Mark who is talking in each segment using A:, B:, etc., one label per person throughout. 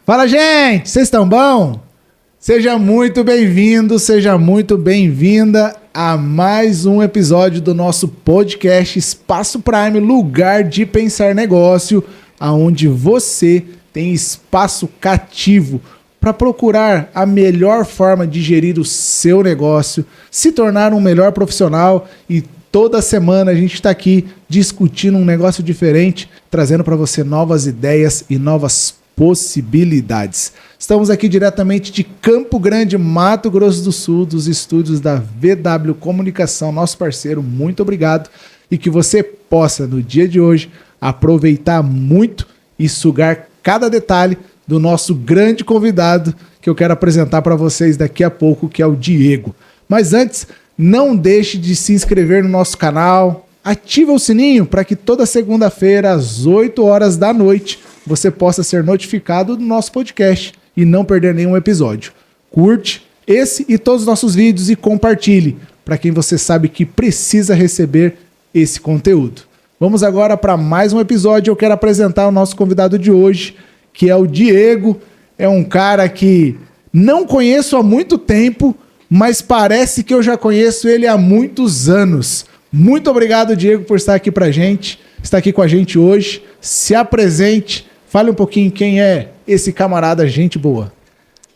A: Fala, gente! Vocês estão bom? Seja muito bem-vindo, seja muito bem-vinda a mais um episódio do nosso podcast Espaço Prime, lugar de pensar negócio, onde você tem espaço cativo para procurar a melhor forma de gerir o seu negócio, se tornar um melhor profissional e toda semana a gente está aqui discutindo um negócio diferente, trazendo para você novas ideias e novas possibilidades. Estamos aqui diretamente de Campo Grande, Mato Grosso do Sul, dos estúdios da VW Comunicação, nosso parceiro. Muito obrigado e que você possa, no dia de hoje, aproveitar muito e sugar cada detalhe do nosso grande convidado que eu quero apresentar para vocês daqui a pouco, que é o Diego. Mas antes, não deixe de se inscrever no nosso canal, ativa o sininho para que toda segunda-feira, às 8 horas da noite, você possa ser notificado do nosso podcast e não perder nenhum episódio. Curte esse e todos os nossos vídeos e compartilhe para quem você sabe que precisa receber esse conteúdo. Vamos agora para mais um episódio. Eu quero apresentar o nosso convidado de hoje, que é o Diego. É um cara que não conheço há muito tempo, mas parece que eu já conheço ele há muitos anos. Muito obrigado, Diego, por estar aqui pra gente, estar aqui com a gente hoje. Se apresente, fale um pouquinho quem é esse camarada, gente boa.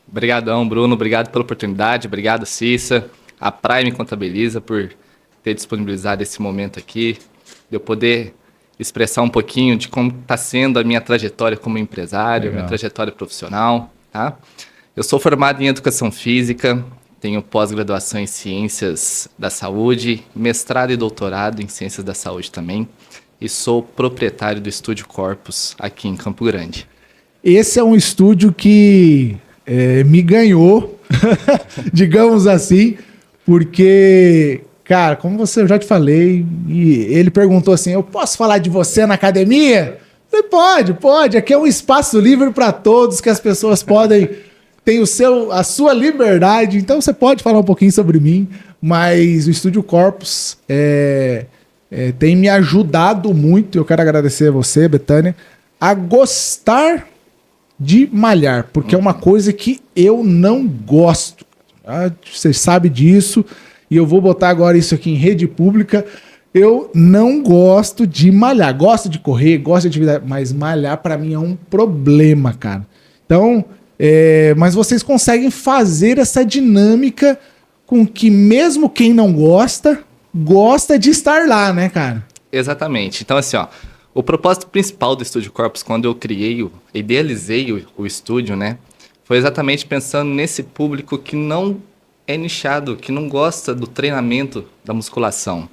B: Obrigadão, Bruno, obrigado pela oportunidade, obrigado, Cissa, a Prime Contabiliza por ter disponibilizado esse momento aqui, de eu poder expressar um pouquinho de como está sendo a minha trajetória como empresário, minha trajetória profissional, tá? Eu sou formado em Educação Física, tenho pós-graduação em Ciências da Saúde, mestrado e doutorado em Ciências da Saúde também, e sou proprietário do Estúdio Corpus aqui em Campo Grande.
A: Esse é um estúdio que me ganhou, digamos assim, porque, cara, como eu já te falei, e ele perguntou assim, eu posso falar de você na academia? Eu falei, pode, aqui é um espaço livre para todos, que as pessoas podem... Tem a sua liberdade, então você pode falar um pouquinho sobre mim, mas o Estúdio Corpus tem me ajudado muito, eu quero agradecer a você, Betânia, a gostar de malhar, porque é uma coisa que eu não gosto. Você sabe disso, e eu vou botar agora isso aqui em rede pública. Eu não gosto de malhar, gosto de correr, gosto de atividade, mas malhar para mim é um problema, cara. Então... mas vocês conseguem fazer essa dinâmica com que mesmo quem não gosta de estar lá, né, cara?
B: Exatamente. Então, assim, ó, o propósito principal do Estúdio Corpus, quando eu idealizei o estúdio, né, foi exatamente pensando nesse público que não é nichado, que não gosta do treinamento da musculação.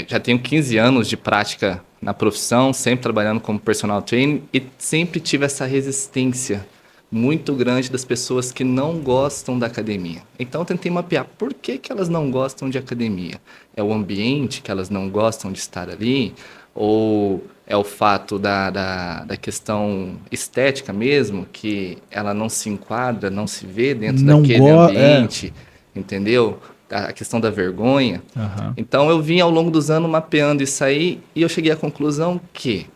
B: Já tenho 15 anos de prática na profissão, sempre trabalhando como personal trainer e sempre tive essa resistência muito grande das pessoas que não gostam da academia. Então eu tentei mapear por que elas não gostam de academia. É o ambiente que elas não gostam de estar ali? Ou é o fato da questão estética mesmo, que ela não se enquadra, não se vê dentro daquele ambiente, entendeu? A questão da vergonha. Uhum. Então eu vim ao longo dos anos mapeando isso aí e eu cheguei à conclusão que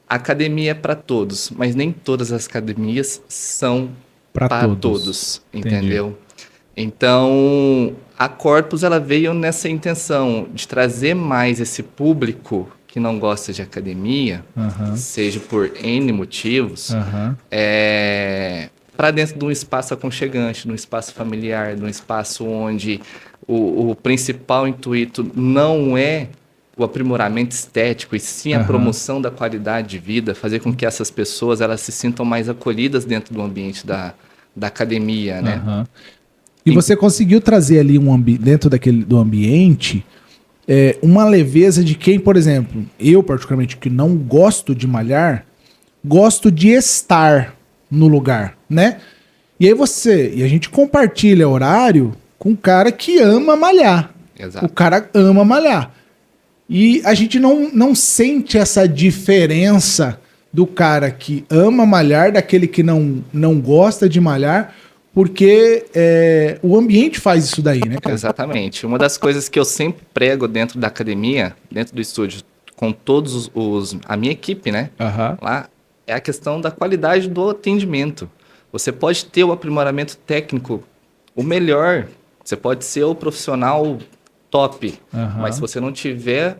B: a academia é para todos, mas nem todas as academias são para todos, entendeu? Entendi. Então a Corpus ela veio nessa intenção de trazer mais esse público que não gosta de academia, seja por N motivos, para dentro de um espaço aconchegante, de um espaço familiar, de um espaço onde o principal intuito não é o aprimoramento estético, e sim a promoção da qualidade de vida, fazer com que essas pessoas elas se sintam mais acolhidas dentro do ambiente da academia, né?
A: E você conseguiu trazer ali dentro do ambiente uma leveza de quem, por exemplo, eu particularmente que não gosto de malhar, gosto de estar no lugar, né? E aí a gente compartilha horário com um cara que ama malhar. Exato. O cara ama malhar. E a gente não sente essa diferença do cara que ama malhar, daquele que não gosta de malhar, porque o ambiente faz isso daí, né, cara?
B: Exatamente. Uma das coisas que eu sempre prego dentro da academia, dentro do estúdio, com todos a minha equipe, né? Lá, é a questão da qualidade do atendimento. Você pode ter o aprimoramento técnico, o melhor, você pode ser o profissional top, mas se você não tiver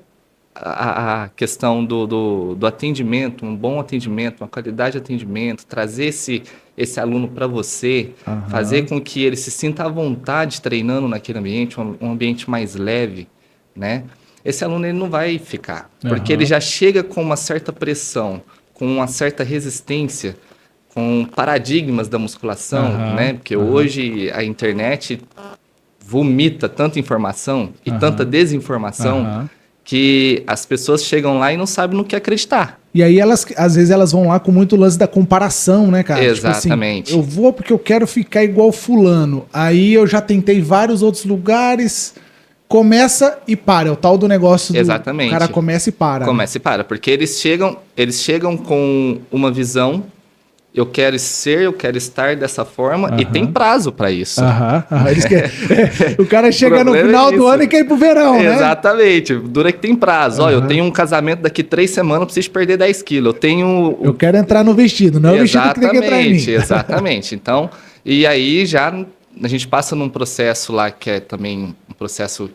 B: a questão do atendimento, um bom atendimento, uma qualidade de atendimento, trazer esse aluno para você, fazer com que ele se sinta à vontade treinando naquele ambiente, um ambiente mais leve, né? Esse aluno ele não vai ficar, porque ele já chega com uma certa pressão, com uma certa resistência, com paradigmas da musculação, né? Porque hoje a internet vomita tanta informação e tanta desinformação que as pessoas chegam lá e não sabem no que acreditar.
A: E aí às vezes elas vão lá com muito lance da comparação, né, cara?
B: Exatamente.
A: Tipo assim, eu vou porque eu quero ficar igual fulano. Aí eu já tentei vários outros lugares, começa e para. É o tal do negócio
B: Exatamente.
A: O cara começa e para.
B: Começa e para, porque eles chegam com uma visão. Eu quero ser, eu quero estar dessa forma, e tem prazo para isso.
A: Eles querem, o cara chega no final do ano e quer ir pro verão, né?
B: Exatamente. Dura que tem prazo. Ó, eu tenho um casamento daqui 3 semanas, eu preciso perder 10 quilos.
A: Eu quero entrar no vestido, não é o vestido que tem que entrar em mim.
B: Exatamente. Então, e aí já a gente passa num processo lá que é também um processo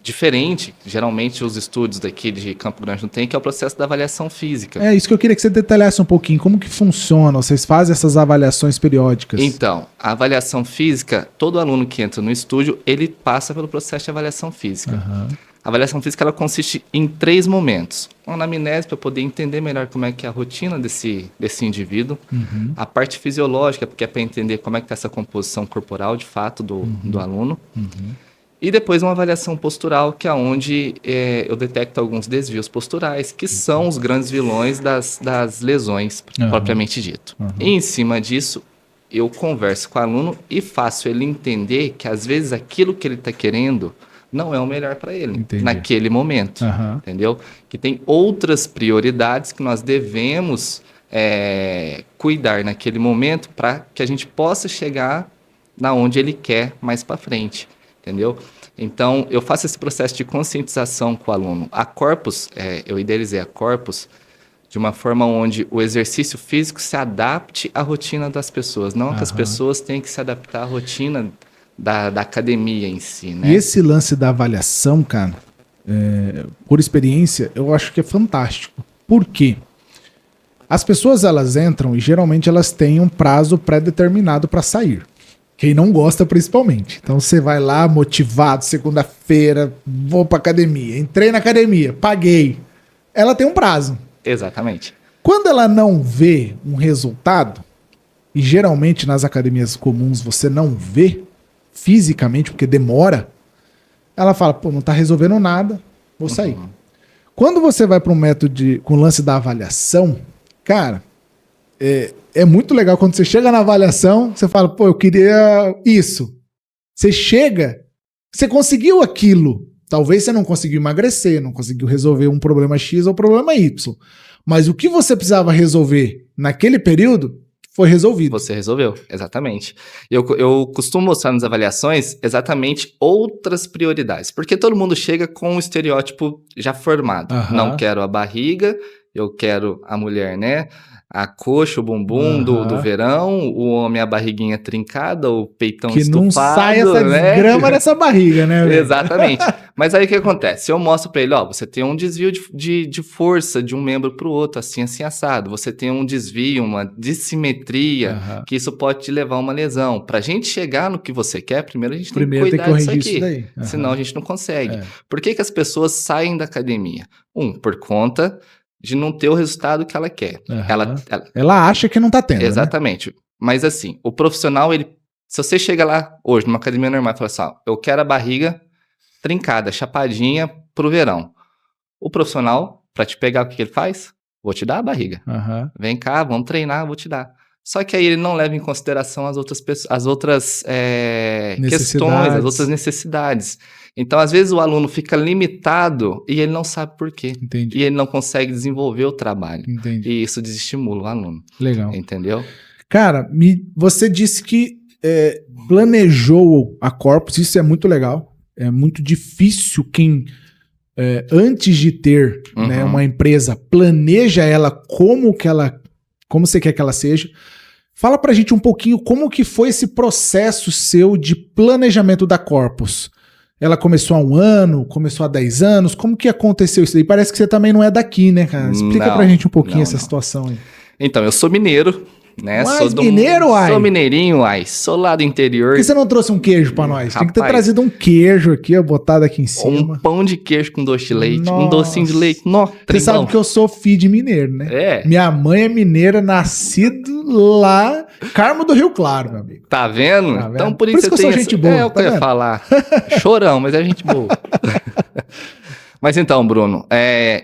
B: diferente, geralmente os estúdios daqui de Campo Grande não tem, que é o processo da avaliação física.
A: É isso que eu queria que você detalhasse um pouquinho, como que funciona, vocês fazem essas avaliações periódicas?
B: Então, a avaliação física, todo aluno que entra no estúdio, ele passa pelo processo de avaliação física. A avaliação física, ela consiste em 3 momentos. Uma anamnese, para poder entender melhor como é que é a rotina desse indivíduo. A parte fisiológica, porque é para entender como é que está essa composição corporal, de fato, do aluno. E depois uma avaliação postural, que é onde eu detecto alguns desvios posturais, que são os grandes vilões das lesões, propriamente dito. E em cima disso, eu converso com o aluno e faço ele entender que, às vezes, aquilo que ele está querendo não é o melhor para ele, naquele momento, entendeu? Que tem outras prioridades que nós devemos cuidar naquele momento para que a gente possa chegar na onde ele quer mais para frente. Entendeu? Então, eu faço esse processo de conscientização com o aluno. A Corpus, eu idealizei a Corpus de uma forma onde o exercício físico se adapte à rotina das pessoas, não que as pessoas tenham que se adaptar à rotina da academia em si, né?
A: E esse lance da avaliação, cara, por experiência, eu acho que é fantástico. Por quê? As pessoas, elas entram e geralmente elas têm um prazo pré-determinado para sair. Quem não gosta, principalmente. Então você vai lá motivado, segunda-feira, vou pra academia. Entrei na academia, paguei. Ela tem um prazo.
B: Exatamente.
A: Quando ela não vê um resultado, e geralmente nas academias comuns você não vê fisicamente, porque demora, ela fala, pô, não tá resolvendo nada, vou sair. Quando você vai para um método com o lance da avaliação, cara, é muito legal quando você chega na avaliação, você fala, pô, eu queria isso. Você chega, você conseguiu aquilo. Talvez você não conseguiu emagrecer, não conseguiu resolver um problema X ou problema Y. Mas o que você precisava resolver naquele período foi resolvido.
B: Você resolveu, exatamente. Eu costumo mostrar nas avaliações exatamente outras prioridades. Porque todo mundo chega com um estereótipo já formado. Não quero a barriga, eu quero a mulher, né? A coxa, o bumbum do verão, o homem a barriguinha trincada, o peitão
A: que
B: estufado.
A: Que não sai essa desgrama dessa barriga, né? Véio?
B: Exatamente. Mas aí o que acontece? Eu mostro pra ele, ó, você tem um desvio de força de um membro pro outro, assim assado. Você tem um desvio, uma dissimetria, que isso pode te levar a uma lesão. Pra gente chegar no que você quer, primeiro a gente tem que cuidar disso aqui. Senão a gente não consegue. Por que as pessoas saem da academia? Por conta de não ter o resultado que ela quer.
A: Ela acha que não tá tendo,
B: exatamente. Né? Mas assim, o profissional, se você chega lá hoje, numa academia normal, e fala assim, ó, eu quero a barriga trincada, chapadinha pro verão. O profissional, pra te pegar, o que ele faz? Vou te dar a barriga. Vem cá, vamos treinar, vou te dar. Só que aí ele não leva em consideração as outras questões, as outras necessidades. Então, às vezes, o aluno fica limitado e ele não sabe por quê.
A: Entendi.
B: E ele não consegue desenvolver o trabalho.
A: Entendi.
B: E isso desestimula o aluno.
A: Legal.
B: Entendeu?
A: Cara, você disse que planejou a Corpus, isso é muito legal. É muito difícil quem, antes de ter né, uma empresa, planeja ela como como você quer que ela seja. Fala pra gente um pouquinho como que foi esse processo seu de planejamento da Corpus. Ela começou há 1 ano, começou há 10 anos, como que aconteceu isso aí? Parece que você também não é daqui, né, cara? Explica pra gente um pouquinho essa situação aí.
B: Então, eu sou mineiro, né?
A: Mas mineiro, ai?
B: Sou mineirinho, ai. Sou lá do interior.
A: Por que você não trouxe um queijo pra nós? Tem que ter trazido um queijo aqui, ó, botado aqui em cima.
B: Um pão de queijo com doce de leite, um docinho de leite. Nossa,
A: você sabe que eu sou filho de mineiro, né?
B: É.
A: Minha mãe é mineira, nascido lá, Carmo do Rio Claro, meu amigo.
B: Tá vendo?
A: Tá vendo?
B: Então, por isso
A: que eu sou gente boa.
B: É o que eu ia falar. Chorão, mas é gente boa. Mas então, Bruno,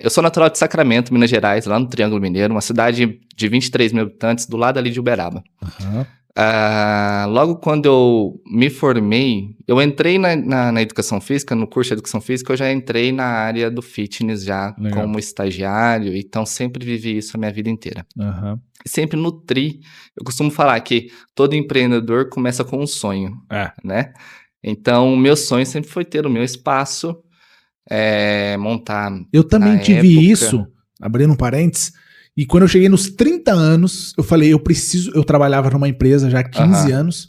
B: eu sou natural de Sacramento, Minas Gerais, lá no Triângulo Mineiro, uma cidade de 23 mil habitantes, do lado ali de Uberaba.
A: Uhum.
B: Logo quando eu me formei, eu entrei na educação física, no curso de educação física, eu já entrei na área do fitness já como estagiário, então sempre vivi isso a minha vida inteira.
A: Uhum.
B: Sempre nutri. Eu costumo falar que todo empreendedor começa com um sonho, né? Então, o meu sonho sempre foi ter o meu espaço, montar.
A: Eu também tive isso, abrindo um parênteses, e quando eu cheguei nos 30 anos, eu falei, eu trabalhava numa empresa já há 15 anos,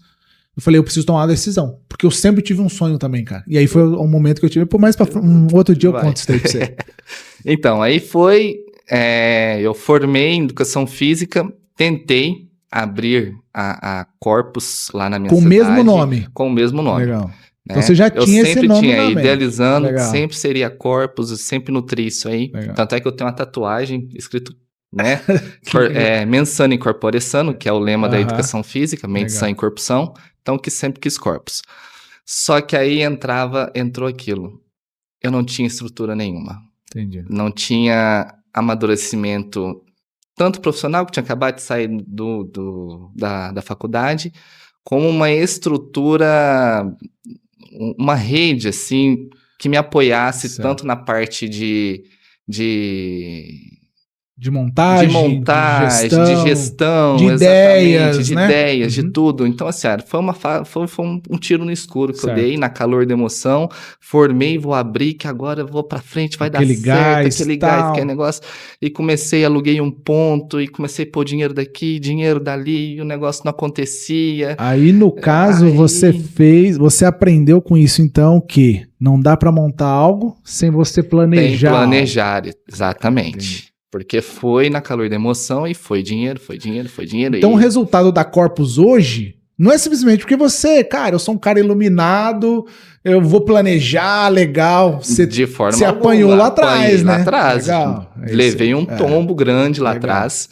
A: eu falei, eu preciso tomar uma decisão, porque eu sempre tive um sonho também, cara. E aí foi um momento que eu tive, mais pra um outro dia eu conto isso aí pra você.
B: Então, aí foi, eu formei em educação física, tentei abrir a Corpus lá na minha cidade.
A: Com o mesmo nome?
B: Com o mesmo nome.
A: Legal. Então você já tinha esse nome
B: Eu sempre tinha,
A: na
B: idealizando,
A: Legal.
B: sempre seria Corpus, eu sempre nutri isso aí.
A: Legal.
B: Tanto é que eu tenho uma tatuagem escrito, né? Mensano e Corpore Sano, que é o lema da educação física, mente sã e corpo são. Então, que sempre quis Corpus. Só que aí entrou aquilo. Eu não tinha estrutura nenhuma.
A: Entendi.
B: Não tinha amadurecimento, tanto profissional, que tinha acabado de sair da faculdade, como uma estrutura, uma rede, assim, que me apoiasse tanto na parte de
A: montagem,
B: de gestão,
A: de ideias,
B: de
A: né?
B: ideias, de tudo. Então, assim, foi um tiro no escuro que eu dei, na calor da emoção. Formei, vou abrir, que agora eu vou pra frente, vai dar certo, aquele gás, aquele negócio. E aluguei um ponto, e comecei a pôr dinheiro daqui, dinheiro dali, e o negócio não acontecia.
A: Aí, no caso, você aprendeu com isso, então, que não dá pra montar algo sem você planejar.
B: Tem que planejar, exatamente. Entendi. Porque foi na calor da emoção e foi dinheiro.
A: Então o resultado da Corpus hoje não é simplesmente porque você, cara, eu sou um cara iluminado, eu vou planejar, legal. Você apanhou lá atrás, né?
B: Lá atrás.
A: Legal.
B: Levei um tombo grande lá atrás.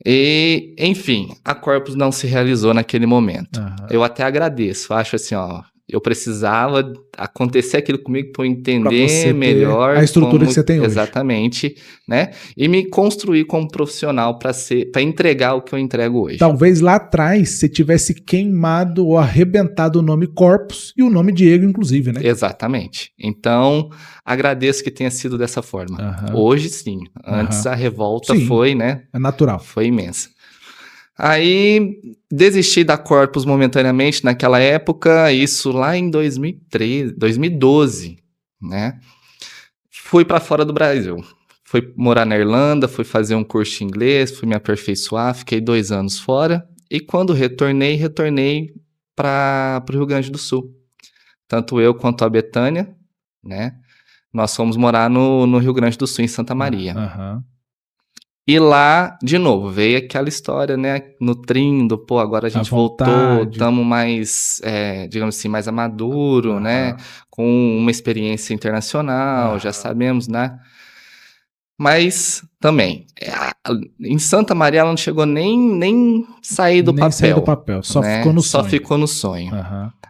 B: E, enfim, a Corpus não se realizou naquele momento. Eu até agradeço, acho assim, ó. Eu precisava acontecer aquilo comigo para eu entender melhor
A: a estrutura que você tem hoje.
B: Exatamente, né? E me construir como profissional para entregar o que eu entrego hoje.
A: Talvez lá atrás você tivesse queimado ou arrebentado o nome Corpus e o nome Diego, inclusive, né?
B: Exatamente. Então, agradeço que tenha sido dessa forma. Hoje, sim. Antes a revolta foi, né?
A: É natural.
B: Foi imensa. Aí, desisti da Corpus momentaneamente naquela época, isso lá em 2012, né? Fui para fora do Brasil. Fui morar na Irlanda, fui fazer um curso de inglês, fui me aperfeiçoar, fiquei 2 anos fora. E quando retornei para o Rio Grande do Sul. Tanto eu quanto a Betânia, né? Nós fomos morar no Rio Grande do Sul, em Santa Maria. E lá, de novo, veio aquela história, né, nutrindo, agora a gente voltou, estamos mais, digamos assim, mais amaduro, né, com uma experiência internacional, já sabemos, né, mas também, em Santa Maria ela não chegou nem sair do papel.
A: Sair do papel, só ficou no sonho.
B: Só ficou no sonho.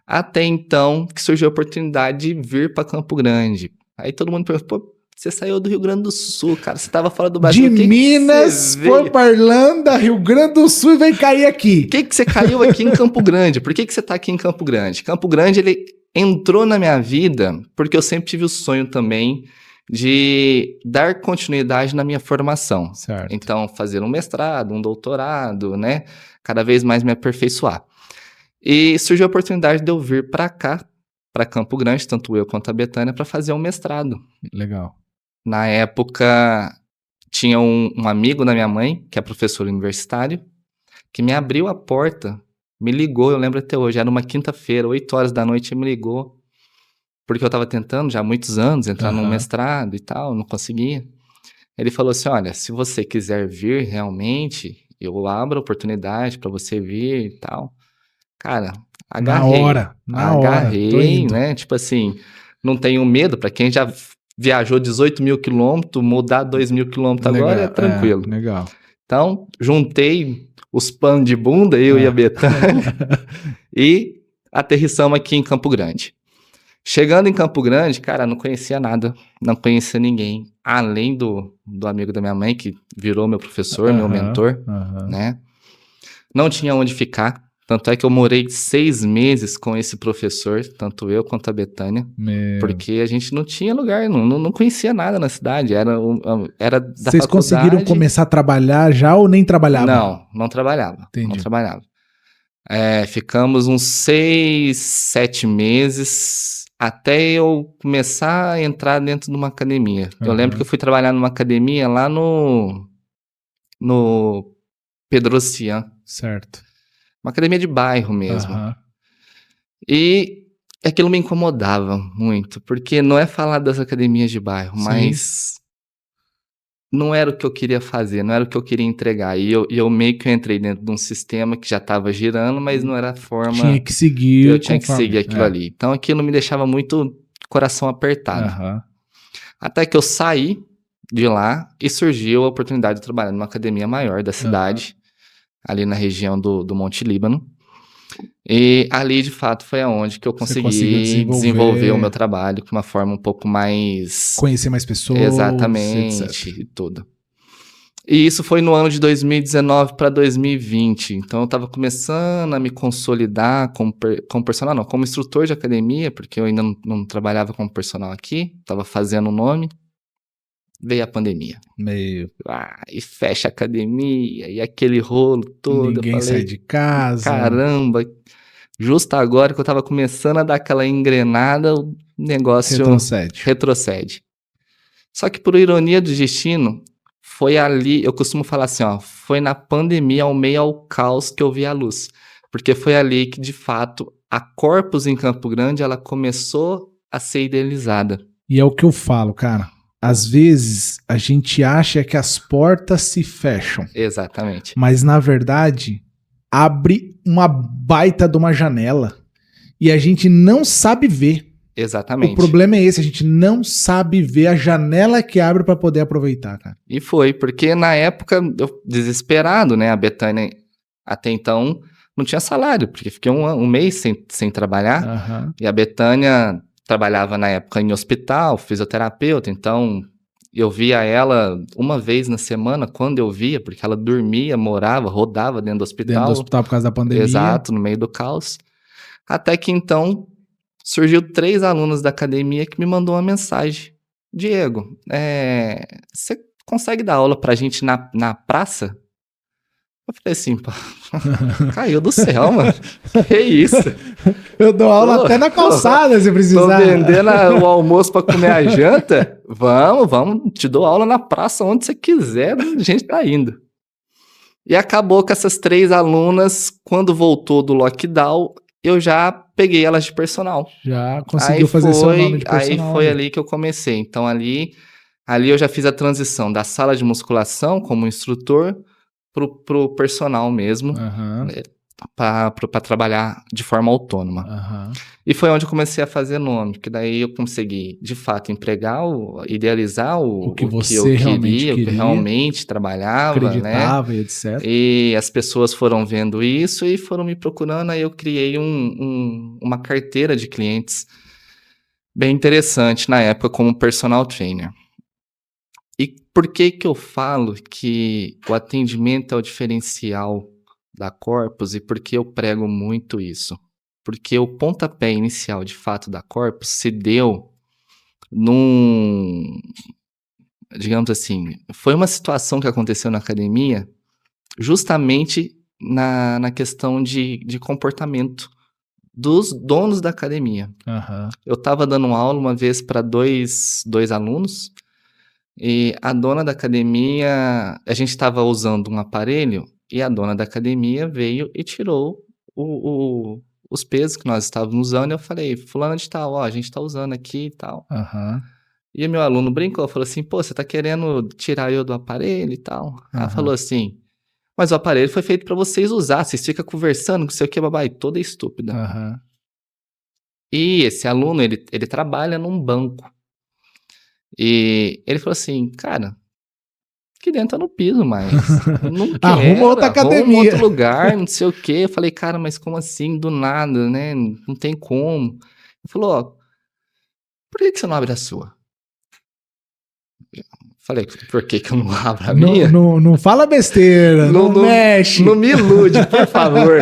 B: Até então, que surgiu a oportunidade de vir para Campo Grande. Aí todo mundo perguntou, você saiu do Rio Grande do Sul, cara. Você estava fora do Brasil.
A: De Minas, foi para Irlanda, Rio Grande do Sul e veio cair aqui.
B: Por que você caiu aqui em Campo Grande? Por que você está aqui em Campo Grande? Campo Grande, ele entrou na minha vida porque eu sempre tive o sonho também de dar continuidade na minha formação.
A: Certo.
B: Então, fazer um mestrado, um doutorado, né? Cada vez mais me aperfeiçoar. E surgiu a oportunidade de eu vir para cá, para Campo Grande, tanto eu quanto a Betânia, para fazer um mestrado.
A: Legal.
B: Na época, tinha um amigo da minha mãe, que é professor universitário, que me abriu a porta, me ligou, eu lembro até hoje, era uma quinta-feira, 8 horas da noite, ele me ligou, porque eu estava tentando já há muitos anos entrar num mestrado e tal, não conseguia. Ele falou assim, olha, se você quiser vir realmente, eu abro a oportunidade para você vir e tal. Cara,
A: Na hora, tô
B: agarrei,
A: indo.
B: né? Tipo assim, não tenho medo, para quem já viajou 18 mil quilômetros, mudar 2 mil quilômetros agora é tranquilo.
A: Legal.
B: Então, juntei os panos de bunda, eu e a Betânia, e aterrissamos aqui em Campo Grande. Chegando em Campo Grande, cara, não conhecia nada, não conhecia ninguém, além do amigo da minha mãe, que virou meu professor, meu mentor, né? Não tinha onde ficar, tanto é que eu morei 6 meses com esse professor, tanto eu quanto a Betânia, porque a gente não tinha lugar, não conhecia nada na cidade, era da
A: Vocês
B: faculdade.
A: conseguiram começar a trabalhar já ou nem trabalhavam?
B: Não trabalhava,
A: Entendi.
B: não trabalhava. Ficamos uns 6, 7 meses até eu começar a entrar dentro de uma academia. Eu lembro que eu fui trabalhar numa academia lá no Pedrocian.
A: Certo.
B: Uma academia de bairro mesmo. E aquilo me incomodava muito, porque não é falar das academias de bairro, mas não era o que eu queria fazer, não era o que eu queria entregar. E eu meio que entrei dentro de um sistema que já estava girando, mas não era a forma...
A: Tinha que seguir.
B: Eu tinha que seguir aquilo ali. Então aquilo me deixava muito coração apertado. Até que eu saí de lá e surgiu a oportunidade de trabalhar numa academia maior da cidade, ali na região do Monte Líbano. E ali, de fato, foi aonde que eu consegui desenvolver o meu trabalho de uma forma um pouco mais...
A: Conhecer mais pessoas.
B: Exatamente, etc. E tudo. E isso foi no ano de 2019 para 2020. Então, eu estava começando a me consolidar como personal, não, como instrutor de academia, porque eu ainda não trabalhava como personal aqui, estava fazendo o nome. Veio a pandemia. E fecha a academia, e aquele rolo todo.
A: Ninguém sai de casa.
B: Caramba, justo agora que eu tava começando a dar aquela engrenada, o negócio retrocede. Só que por ironia do destino, foi ali, eu costumo falar assim, foi na pandemia, ao meio ao caos, que eu vi a luz. Porque foi ali que, de fato, a Corpus em Campo Grande, ela começou a ser idealizada.
A: E é o que eu falo, cara. Às vezes, a gente acha que as portas se fecham.
B: Exatamente.
A: Mas, na verdade, abre uma baita de uma janela. E a gente não sabe ver.
B: Exatamente.
A: O problema é esse, a gente não sabe ver a janela que abre para poder aproveitar, cara.
B: E foi, porque na época, eu desesperado, né? A Betânia, até então, não tinha salário, porque fiquei um mês sem trabalhar. E a Betânia... trabalhava na época em hospital, fisioterapeuta, então eu via ela uma vez na semana, quando eu via, porque ela dormia, morava, rodava dentro do hospital.
A: Dentro do hospital por causa da pandemia.
B: Exato, no meio do caos. Até que então surgiu 3 alunos da academia que me mandou uma mensagem. Diego, você consegue dar aula pra gente na praça? Eu falei assim, pô, caiu do céu, mano. Que isso?
A: Eu dou aula até na calçada, se precisar.
B: Tô vendendo o almoço pra comer a janta? Vamos, te dou aula na praça, onde você quiser, a gente tá indo. E acabou que essas 3 alunas, quando voltou do lockdown, eu já peguei elas de personal.
A: Já conseguiu fazer seu nome de personal.
B: Aí foi ali que eu comecei. Então ali eu já fiz a transição da sala de musculação como instrutor pro personal mesmo, para trabalhar de forma autônoma. E foi onde eu comecei a fazer nome, porque daí eu consegui, de fato, idealizar o que eu queria, o que realmente trabalhava,
A: acreditava,
B: né?
A: E etc.
B: E as pessoas foram vendo isso e foram me procurando, aí eu criei uma carteira de clientes bem interessante na época como personal trainer. E por que eu falo que o atendimento é o diferencial da Corpus e por que eu prego muito isso? Porque o pontapé inicial, de fato, da Corpus se deu digamos assim, foi uma situação que aconteceu na academia justamente na questão de comportamento dos donos da academia. Eu estava dando aula uma vez para dois alunos. E a dona da academia, a gente estava usando um aparelho e a dona da academia veio e tirou os pesos que nós estávamos usando. E eu falei, fulano de tal, ó, a gente está usando aqui e tal.
A: Aham.
B: E o meu aluno brincou, falou assim, pô, você tá querendo tirar eu do aparelho e tal? Ela falou assim, mas o aparelho foi feito para vocês usar, vocês ficam conversando, não sei o que, babai, toda estúpida.
A: Aham.
B: E esse aluno, ele trabalha num banco. E ele falou assim, cara, aqui dentro tá no piso, mas não quero,
A: Arruma outra academia.
B: outro lugar, não sei o quê. Eu falei, cara, mas como assim, do nada, né? Não tem como. Ele falou, ó, por que você não abre a sua? Falei, por que eu não abro a minha?
A: Não fala besteira, não mexe.
B: Não me ilude, por favor.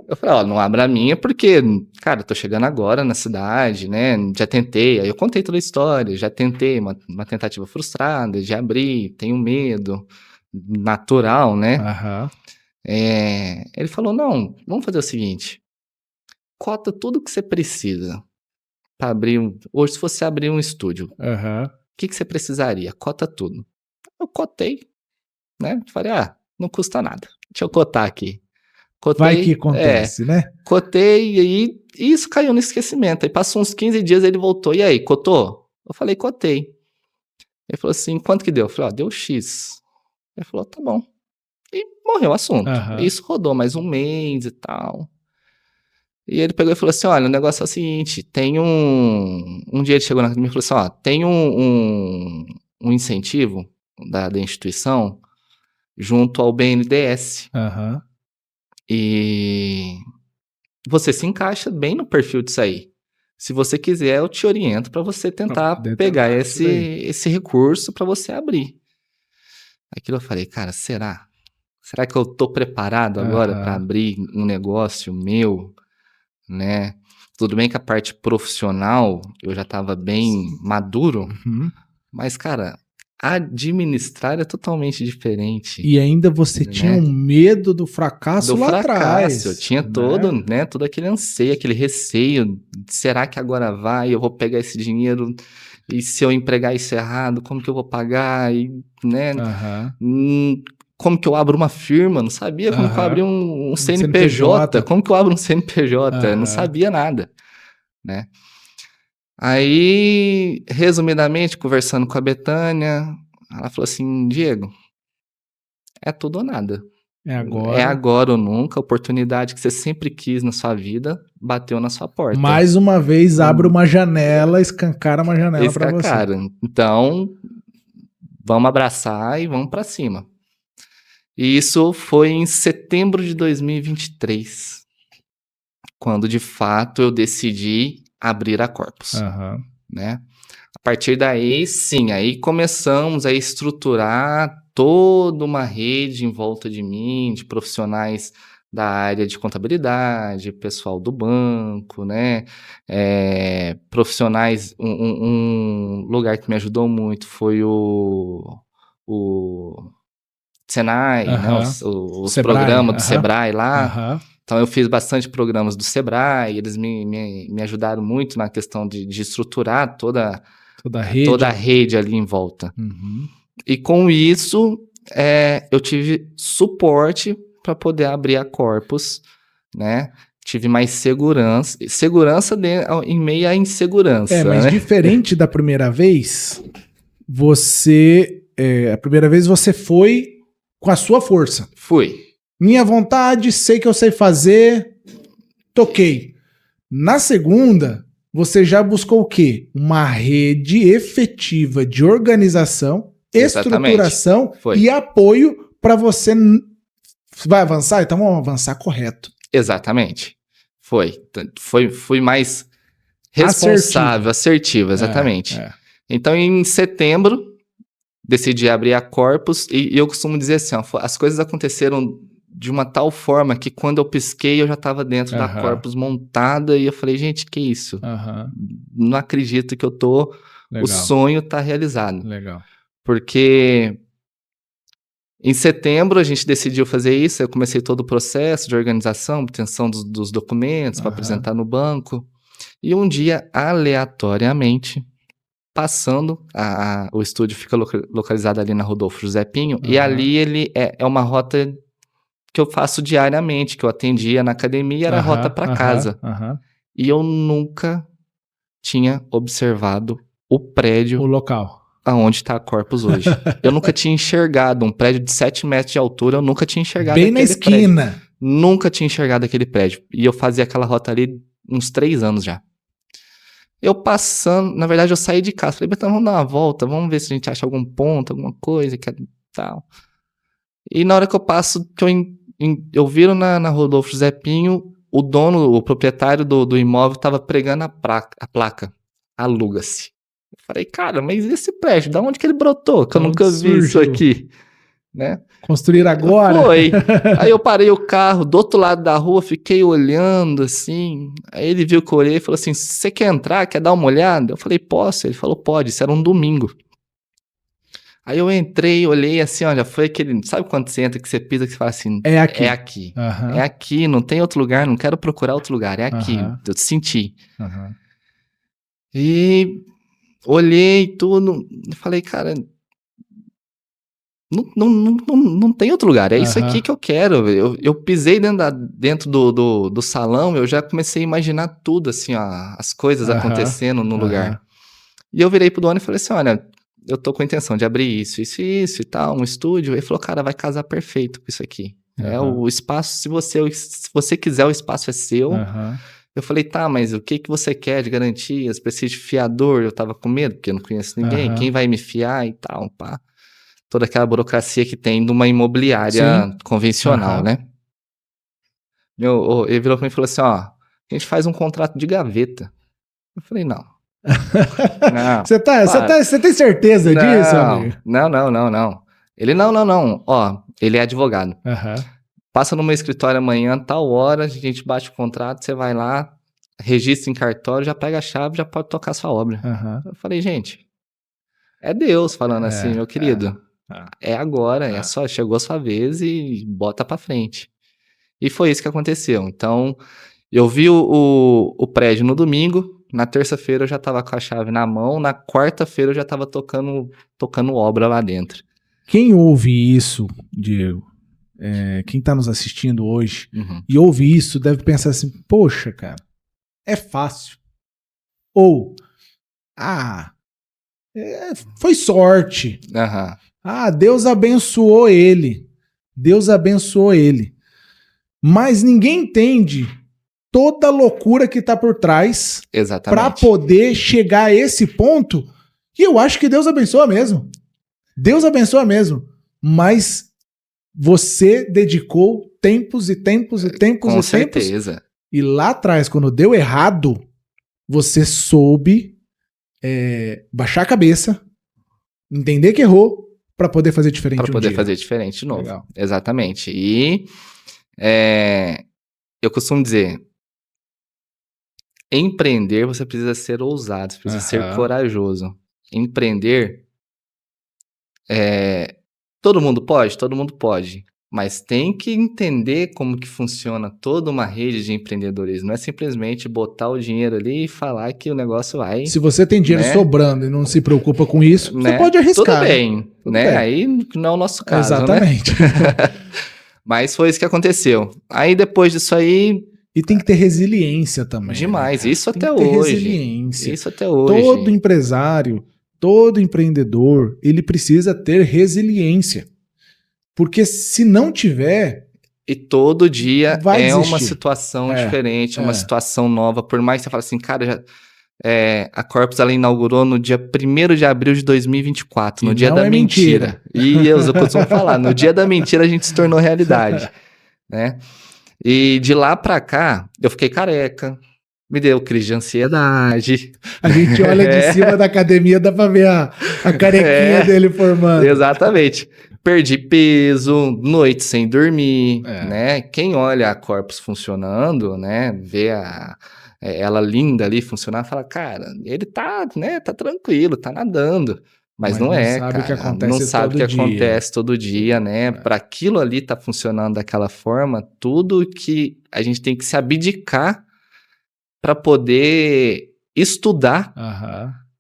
B: Eu falei, ó, não abra a minha porque, cara, eu tô chegando agora na cidade, né? Já tentei, aí eu contei toda a história, já tentei uma tentativa frustrada de abrir, tenho medo, natural, né?
A: Aham.
B: Ele falou, não, vamos fazer o seguinte, cota tudo que você precisa para abrir hoje se você abrir um estúdio,
A: Aham.
B: o que você precisaria? Cota tudo. Eu cotei, né? Falei, não custa nada, deixa eu cotar aqui. Cotei,
A: Vai que acontece, né?
B: Cotei e aí isso caiu no esquecimento. Aí passou uns 15 dias, ele voltou. E aí, cotou? Eu falei, cotei. Ele falou assim, quanto que deu? Eu falei, deu X. Ele falou, tá bom. E morreu o assunto. Isso rodou mais um mês e tal. E ele pegou e falou assim, olha, o negócio é o seguinte, tem um dia ele chegou na academia e falou assim, ó, tem um incentivo da instituição junto ao BNDES.
A: Aham.
B: E você se encaixa bem no perfil disso aí. Se você quiser, eu te oriento para você tentar pegar esse recurso para você abrir. Aquilo eu falei, cara, será? Será que eu tô preparado agora para abrir um negócio meu, né? Tudo bem que a parte profissional eu já estava bem maduro, mas, cara, administrar é totalmente diferente.
A: E ainda você tinha um medo do fracasso lá atrás.
B: Eu tinha todo aquele anseio, aquele receio. Será que agora vai? Eu vou pegar esse dinheiro e se eu empregar isso errado, como que eu vou pagar? E, né? Como que eu abro uma firma? Não sabia como que eu abri um CNPJ. Como que eu abro um CNPJ? Não sabia nada, né? Aí, resumidamente, conversando com a Betânia, ela falou assim, Diego, é tudo ou nada. É agora ou nunca, a oportunidade que você sempre quis na sua vida, bateu na sua porta.
A: Mais uma vez, abre uma janela, escancara uma janela para você.
B: Então, vamos abraçar e vamos para cima. E isso foi em setembro de 2023, quando de fato eu decidi abrir a Corpus, né? A partir daí, sim, aí começamos a estruturar toda uma rede em volta de mim, de profissionais da área de contabilidade, pessoal do banco, né? Profissionais, um lugar que me ajudou muito foi o Senai, né? Os programas do Sebrae lá. Então, eu fiz bastante programas do Sebrae, eles me ajudaram muito na questão de estruturar toda a rede ali em volta. E com isso, eu tive suporte para poder abrir a Corpus, né? Tive mais segurança em meio à insegurança.
A: Mas diferente da primeira vez, a primeira vez você foi com a sua força.
B: Fui.
A: Minha vontade, sei que eu sei fazer, toquei. Na segunda, você já buscou o quê? Uma rede efetiva de organização, estruturação e apoio para você... Vai avançar? Então vamos avançar correto.
B: Exatamente. Fui mais responsável, assertivo, exatamente. Então, em setembro, decidi abrir a Corpus e eu costumo dizer assim, as coisas aconteceram de uma tal forma que quando eu pisquei eu já estava dentro da Corpus montada e eu falei, gente, que isso? Não acredito que o sonho tá realizado.
A: Legal.
B: Porque em setembro a gente decidiu fazer isso, eu comecei todo o processo de organização, obtenção dos documentos para apresentar no banco. E um dia, aleatoriamente, passando, o estúdio fica localizado ali na Rodolfo José Pinho, e ali ele é uma rota que eu faço diariamente, que eu atendia na academia, era a rota para casa. E eu nunca tinha observado o prédio...
A: O local.
B: Aonde está a Corpus hoje. Eu nunca tinha enxergado um prédio de 7 metros de altura, eu nunca tinha enxergado
A: bem na esquina.
B: Prédio. Nunca tinha enxergado aquele prédio. E eu fazia aquela rota ali uns 3 anos já. Eu passando, na verdade eu saí de casa, falei, então vamos dar uma volta, vamos ver se a gente acha algum ponto, alguma coisa, que é tal. E na hora que eu passo, que eu viro na Rodolfo José Pinho, o dono, o proprietário do imóvel estava pregando a placa, aluga-se. Eu falei, cara, mas esse prédio, da onde que ele brotou? Que eu nunca vi isso aqui, né?
A: Construir agora?
B: Foi. Aí eu parei o carro do outro lado da rua, fiquei olhando assim. Aí ele viu que eu olhei e falou assim, você quer entrar? Quer dar uma olhada? Eu falei, posso? Ele falou, pode. Isso era um domingo. Aí eu entrei, olhei assim, olha, foi aquele... Sabe quando você entra, que você pisa, que você fala assim... É aqui. É aqui. É aqui, não tem outro lugar, não quero procurar outro lugar. É aqui. Eu senti. E olhei tudo, falei, cara... Não tem outro lugar, é isso aqui que eu quero. Eu pisei dentro do salão, eu já comecei a imaginar tudo, assim, ó, as coisas acontecendo no lugar. E eu virei pro dono e falei assim, olha, eu tô com a intenção de abrir isso e tal, um estúdio. Ele falou, cara, vai casar perfeito com isso aqui. É o espaço, se você quiser, o espaço é seu. Eu falei, tá, mas o que você quer de garantias? Precisa de fiador? Eu tava com medo, porque eu não conheço ninguém. Quem vai me fiar e tal, pá. Toda aquela burocracia que tem de uma imobiliária convencional, né? Ele virou pra mim e falou assim, ó, a gente faz um contrato de gaveta. Eu falei, não.
A: Você tem certeza disso, amigo?
B: Não. Ele, não. Ó, ele é advogado. Passa no meu escritório amanhã, tal hora, a gente bate o contrato, você vai lá, registra em cartório, já pega a chave, já pode tocar sua obra. Eu falei, gente, é Deus falando assim, meu querido. É agora, é só, chegou a sua vez e bota pra frente. E foi isso que aconteceu. Então, eu vi o prédio no domingo, na terça-feira eu já tava com a chave na mão, na quarta-feira eu já tava tocando obra lá dentro.
A: Quem ouve isso, Diego, quem tá nos assistindo hoje e ouve isso, deve pensar assim, poxa, cara, é fácil. Ou, foi sorte. Deus abençoou ele. Mas ninguém entende toda a loucura que tá por trás para poder chegar a esse ponto. E eu acho que Deus abençoa mesmo. Mas você dedicou tempos e tempos.
B: Com certeza.
A: E lá atrás, quando deu errado, você soube baixar a cabeça, entender que errou, para poder fazer diferente
B: fazer diferente de novo. Legal. Exatamente. E eu costumo dizer, empreender você precisa ser ousado, você precisa ser corajoso. Empreender, todo mundo pode, mas tem que entender como que funciona toda uma rede de empreendedorismo. Não é simplesmente botar o dinheiro ali e falar que o negócio vai...
A: Se você tem dinheiro sobrando e não se preocupa com isso, você pode arriscar.
B: Tudo bem, né? Aí não é o nosso caso,
A: exatamente.
B: Né? Mas foi isso que aconteceu. Aí depois disso aí...
A: E tem que ter resiliência também.
B: Demais,
A: né?
B: Isso até hoje.
A: Resiliência.
B: Isso até hoje.
A: Todo empresário, todo empreendedor, ele precisa ter resiliência. Porque se não tiver...
B: E todo dia
A: desistir.
B: Uma situação diferente, uma situação nova. Por mais que você fale assim, cara, a Corpus ela inaugurou no dia 1º de abril de 2024, no dia da mentira. E eu costumo falar, no dia da mentira a gente se tornou realidade. Né? E de lá pra cá, eu fiquei careca. Me deu crise de ansiedade.
A: A gente olha de cima da academia, dá pra ver a carequinha dele formando.
B: Exatamente. Perdi peso, noite sem dormir, né? Quem olha a Corpus funcionando, né? Vê ela linda ali funcionar, fala, cara, ele tá, né? Tá tranquilo, tá nadando. Mas não sabe
A: o que acontece
B: não sabe o que acontece todo dia, né? Para aquilo ali tá funcionando daquela forma, tudo que a gente tem que se abdicar para poder estudar,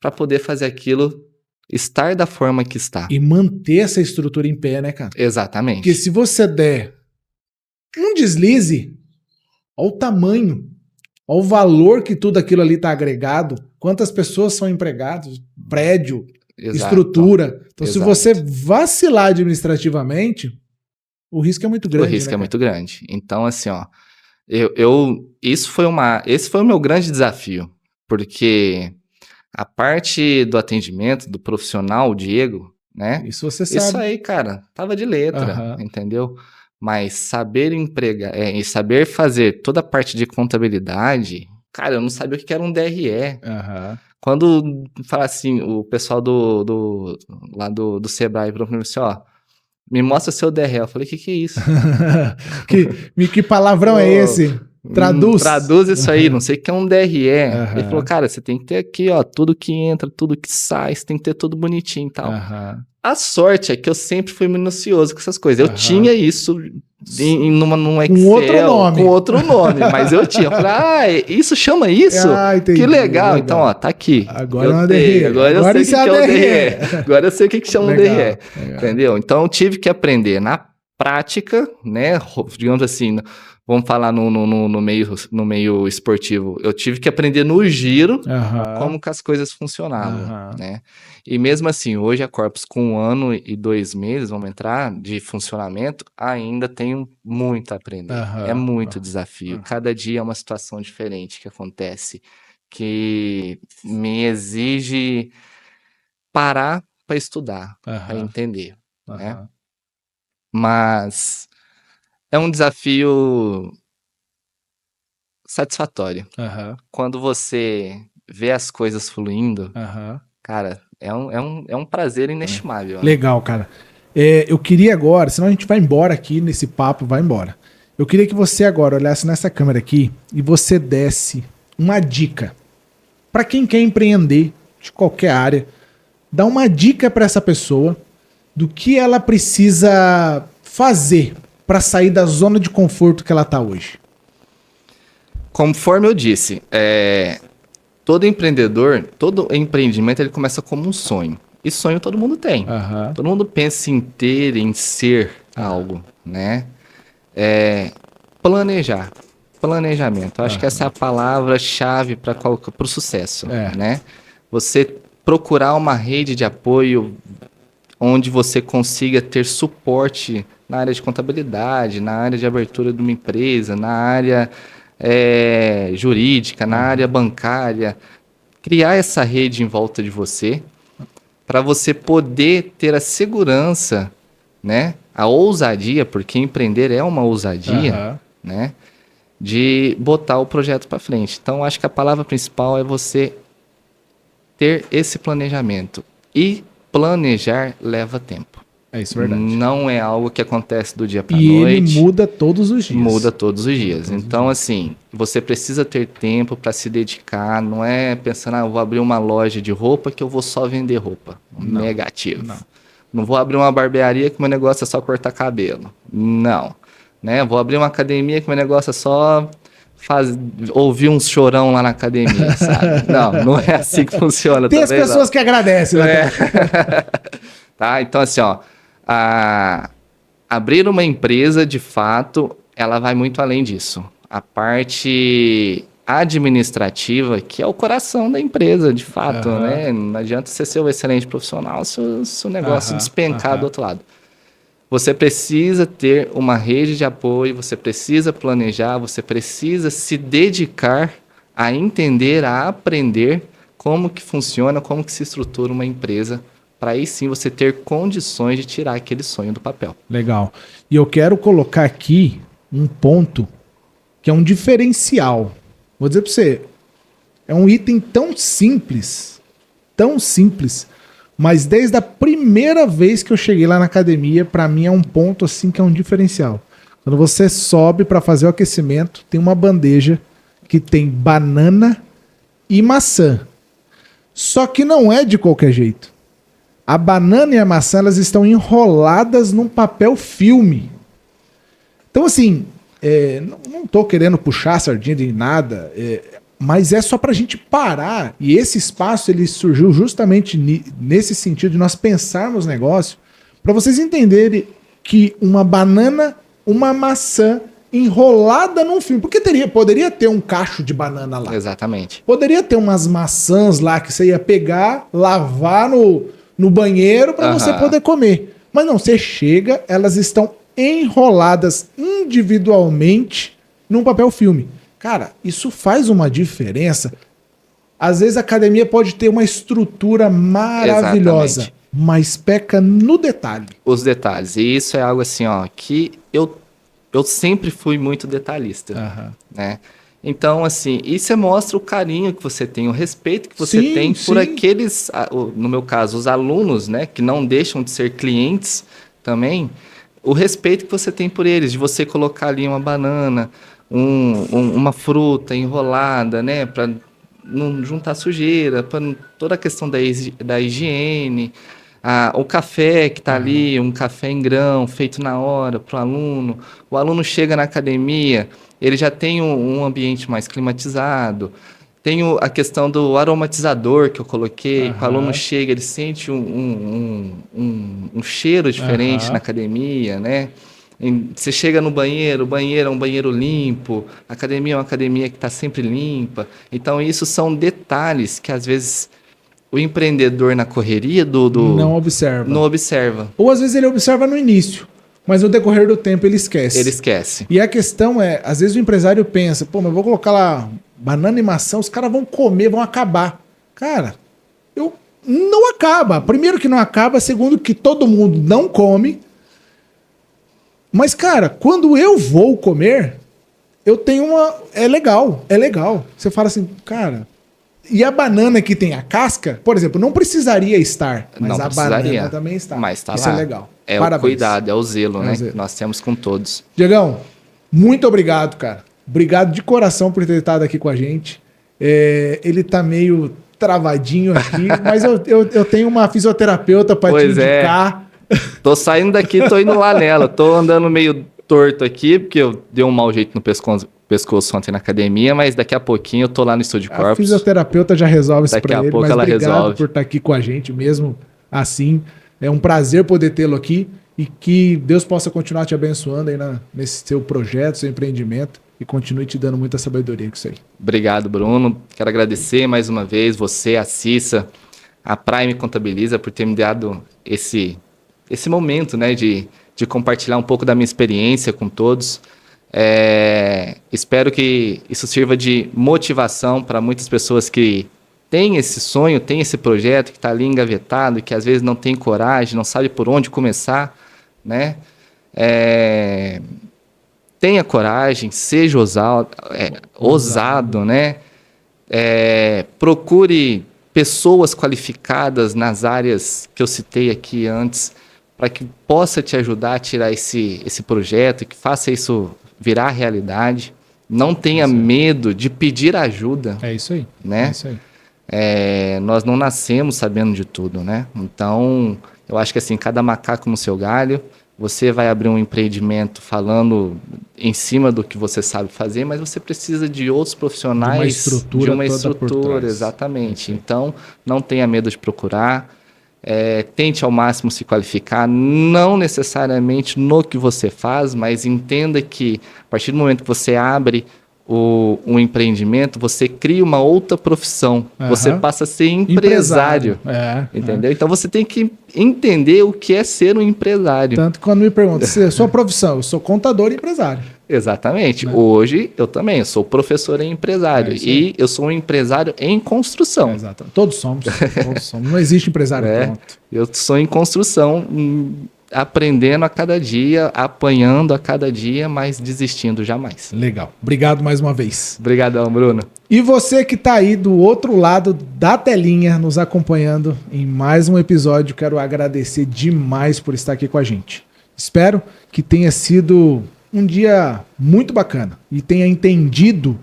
B: para poder fazer aquilo estar da forma que está.
A: E manter essa estrutura em pé, né, cara?
B: Exatamente.
A: Porque se você der um deslize, olha o tamanho, olha o valor que tudo aquilo ali está agregado, quantas pessoas são empregadas, prédio,
B: Exato.
A: estrutura. Então, se
B: Exato.
A: você vacilar administrativamente, o risco é muito grande.
B: O risco
A: né,
B: é muito grande. Então, assim, ó, esse foi o meu grande desafio, porque a parte do atendimento, do profissional, o Diego, né?
A: Isso você sabe.
B: Isso aí, cara, tava de letra, entendeu? Mas saber empregar, e saber fazer toda a parte de contabilidade, cara, eu não sabia o que era um DRE. Quando fala assim, o pessoal lá do Sebrae falou pra mim assim, ó, me mostra seu DRE. Eu falei, que é isso?
A: que palavrão é esse?
B: Traduz isso aí, não sei o que é um DRE. Ele falou, cara, você tem que ter aqui, ó, tudo que entra, tudo que sai, você tem que ter tudo bonitinho e tal. A sorte é que eu sempre fui minucioso com essas coisas. Eu tinha isso num Excel, com outro nome, mas eu tinha. Eu falei, isso chama isso?
A: Entendi,
B: que legal. Então, ó, tá aqui.
A: Agora é uma DRE.
B: Agora eu sei o que é um DRE. Agora eu sei o que chama um DRE. Entendeu? Então, eu tive que aprender na prática, né? Digamos assim, vamos falar no meio esportivo. Eu tive que aprender no giro como que as coisas funcionavam, né? E mesmo assim, hoje a Corpus, com 1 ano e 2 meses, vamos entrar, de funcionamento, ainda tenho muito a aprender. É muito desafio. Cada dia é uma situação diferente que acontece, que me exige parar para estudar, para entender, né? Mas é um desafio satisfatório. Quando você vê as coisas fluindo, cara, é um prazer inestimável.
A: Legal, cara. Eu queria agora, senão a gente vai embora aqui nesse papo, vai embora. Eu queria que você agora olhasse nessa câmera aqui e você desse uma dica para quem quer empreender de qualquer área. Dá uma dica para essa pessoa do que ela precisa fazer para sair da zona de conforto que ela está hoje.
B: Conforme eu disse, todo empreendedor, todo empreendimento, ele começa como um sonho. E sonho todo mundo tem. Todo mundo pensa em ter, em ser algo, né? Planejar. Planejamento. Eu acho que essa é a palavra-chave para o sucesso, né? Você procurar uma rede de apoio onde você consiga ter suporte na área de contabilidade, na área de abertura de uma empresa, na área jurídica, na área bancária. Criar essa rede em volta de você para você poder ter a segurança, né? A ousadia, porque empreender é uma ousadia, né? De botar o projeto para frente. Então, acho que a palavra principal é você ter esse planejamento. E planejar leva tempo.
A: Isso é verdade.
B: Não é algo que acontece do dia para
A: noite.
B: E
A: ele muda todos os dias.
B: Muda todos os dias. Então, assim, você precisa ter tempo para se dedicar. Não é pensando, eu vou abrir uma loja de roupa que eu vou só vender roupa. Negativo. Não vou abrir uma barbearia que meu negócio é só cortar cabelo. Não. Né? Vou abrir uma academia que meu negócio é só ouvir um chorão lá na academia, sabe? Não é assim que funciona.
A: Tem as pessoas que agradecem, né?
B: Tá? Então, assim, ó, abrir uma empresa, de fato, ela vai muito além disso. A parte administrativa, que é o coração da empresa, de fato, né? Não adianta você ser um excelente profissional se o negócio despencar do outro lado. Você precisa ter uma rede de apoio, você precisa planejar, você precisa se dedicar a entender, a aprender como que funciona, como que se estrutura uma empresa, para aí sim você ter condições de tirar aquele sonho do papel.
A: Legal. E eu quero colocar aqui um ponto que é um diferencial. Vou dizer para você, é um item tão simples, mas desde a primeira vez que eu cheguei lá na academia, para mim é um ponto assim que é um diferencial. Quando você sobe para fazer o aquecimento, tem uma bandeja que tem banana e maçã. Só que não é de qualquer jeito. A banana e a maçã, elas estão enroladas num papel filme. Então, assim, não estou querendo puxar a sardinha de nada, Mas é só para a gente parar. E esse espaço ele surgiu justamente nesse sentido de nós pensarmos negócio, para vocês entenderem que uma banana, uma maçã enrolada num filme. Porque poderia ter um cacho de banana lá.
B: Exatamente.
A: Poderia ter umas maçãs lá que você ia pegar, lavar no banheiro para você poder comer. Mas não, você chega, elas estão enroladas individualmente num papel filme. Cara, isso faz uma diferença. Às vezes a academia pode ter uma estrutura maravilhosa, exatamente, mas peca no detalhe.
B: Os detalhes. E isso é algo assim, ó, que eu sempre fui muito detalhista, né? Então, assim, isso mostra o carinho que você tem, o respeito que você tem por aqueles, no meu caso, os alunos, né, que não deixam de ser clientes também, o respeito que você tem por eles, de você colocar ali uma banana, uma fruta enrolada, né, para não juntar sujeira, para toda a questão da higiene, o café que está ali, um café em grão, feito na hora para o aluno. O aluno chega na academia, ele já tem um ambiente mais climatizado. Tem a questão do aromatizador que eu coloquei. O aluno chega, ele sente um cheiro diferente na academia, né? Você chega no banheiro, o banheiro é um banheiro limpo, a academia é uma academia que está sempre limpa. Então, isso são detalhes que, às vezes, o empreendedor na correria
A: não observa. Ou, às vezes, ele observa no início, mas no decorrer do tempo ele esquece.
B: Ele esquece.
A: E a questão é, às vezes o empresário pensa, pô, mas eu vou colocar lá banana e maçã, os caras vão comer, vão acabar. Cara, não acaba. Primeiro que não acaba, segundo que todo mundo não come. Mas, cara, quando eu vou comer, eu tenho é legal. Você fala assim, cara, e a banana que tem a casca, por exemplo, não precisaria estar, mas a banana também está.
B: Mas está lá.
A: Isso é legal.
B: É Parabéns. O cuidado, é o zelo, né? Que nós temos com todos.
A: Diegão, muito obrigado, cara. Obrigado de coração por ter estado aqui com a gente. Ele tá meio travadinho aqui, mas eu tenho uma fisioterapeuta para te indicar.
B: Tô saindo daqui, tô indo lá nela. Tô andando meio torto aqui, porque eu dei um mau jeito no pescoço ontem na academia, mas daqui a pouquinho eu tô lá no Estúdio Corpus.
A: A fisioterapeuta já resolve isso pra ele,
B: mas ela
A: obrigado por estar aqui com a gente mesmo assim. É um prazer poder tê-lo aqui e que Deus possa continuar te abençoando aí nesse seu projeto, seu empreendimento e continue te dando muita sabedoria com isso aí.
B: Obrigado, Bruno. Quero agradecer mais uma vez você, a Cissa, a Prime Contabiliza por ter me dado esse momento, né, de compartilhar um pouco da minha experiência com todos. Espero que isso sirva de motivação para muitas pessoas que têm esse sonho, têm esse projeto que está ali engavetado, que às vezes não tem coragem, não sabe por onde começar, né? Tenha coragem, seja ousado, né? Procure pessoas qualificadas nas áreas que eu citei aqui antes, para que possa te ajudar a tirar esse projeto, que faça isso virar realidade. Não tenha medo de pedir ajuda.
A: É isso aí.
B: Né?
A: É isso aí.
B: Nós não nascemos sabendo de tudo, né? Então, eu acho que assim, cada macaco no seu galho. Você vai abrir um empreendimento falando em cima do que você sabe fazer, mas você precisa de outros profissionais,
A: de uma estrutura,
B: exatamente. Então, não tenha medo de procurar. Tente ao máximo se qualificar, não necessariamente no que você faz, mas entenda que a partir do momento que você abre um empreendimento, você cria uma outra profissão, você passa a ser empresário. Entendeu? Então você tem que entender o que é ser um empresário.
A: Tanto que quando me perguntam, sua profissão, eu sou contador e empresário.
B: Exatamente. Hoje eu também, eu sou professor e empresário. E eu sou um empresário em construção.
A: Exato. Todos somos. Não existe empresário pronto.
B: Eu sou em construção, aprendendo a cada dia, apanhando a cada dia, mas desistindo jamais.
A: Legal. Obrigado mais uma vez.
B: Obrigadão, Bruno.
A: E você que está aí do outro lado da telinha, nos acompanhando em mais um episódio, quero agradecer demais por estar aqui com a gente. Espero que tenha sido um dia muito bacana e tenha entendido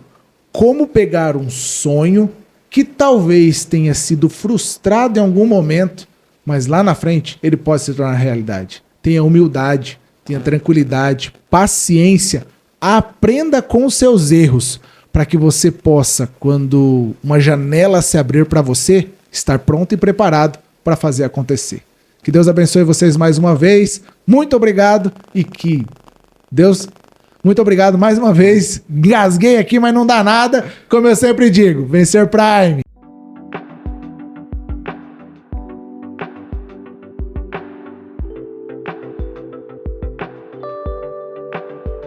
A: como pegar um sonho que talvez tenha sido frustrado em algum momento, mas lá na frente ele pode se tornar realidade. Tenha humildade, tenha tranquilidade, paciência, aprenda com seus erros, para que você possa, quando uma janela se abrir para você, estar pronto e preparado para fazer acontecer. Que Deus abençoe vocês mais uma vez. Muito obrigado e que Deus... Muito obrigado mais uma vez. Gasguei aqui, mas não dá nada. Como eu sempre digo, vencer Prime.